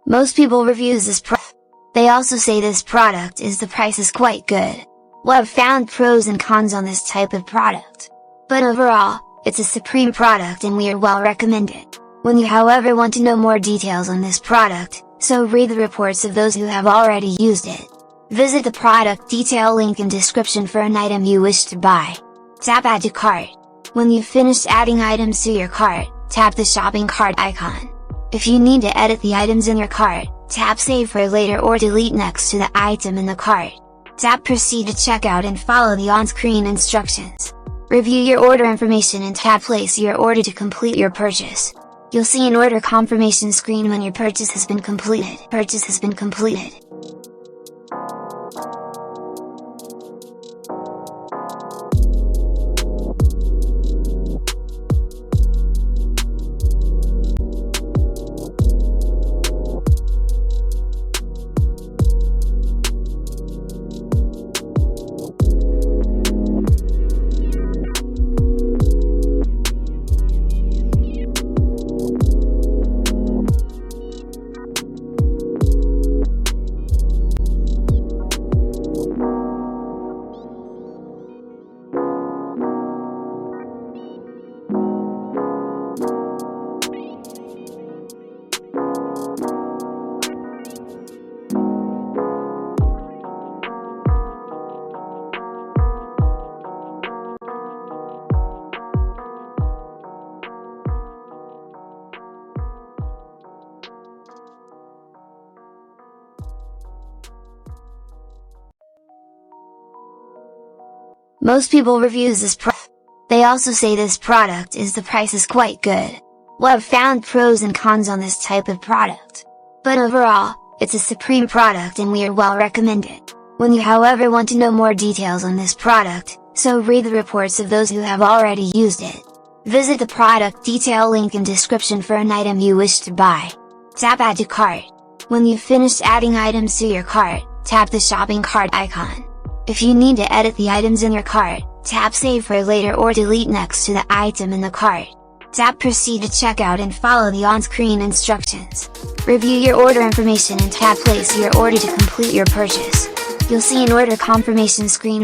Most people reviews this product. They also say this product is the price is quite good. Well, I've found pros and cons on this type of product. But overall, it's a supreme product and we are well recommended. When you however want to know more details on this product, so read the reports of those who have already used it. Visit the product detail link in description for an item you wish to buy. Tap add to cart. When you've finished adding items to your cart, tap the shopping cart icon. If you need to edit the items in your cart, tap save for later or delete next to the item in the cart. Tap proceed to checkout and follow the on-screen instructions. Review your order information and tap place your order to complete your purchase. You'll see an order confirmation screen when your purchase has been completed. Most people reviews this product. They also say this product is the price is quite good. Well, I've found pros and cons on this type of product. But overall, it's a supreme product and we are well recommended. When you however want to know more details on this product, so read the reports of those who have already used it. Visit the product detail link in description for an item you wish to buy. Tap add to cart. When you've finished adding items to your cart, tap the shopping cart icon. If you need to edit the items in your cart, tap save for later or delete next to the item in the cart. Tap proceed to checkout and follow the on-screen instructions. Review your order information and tap place your order to complete your purchase. You'll see an order confirmation screen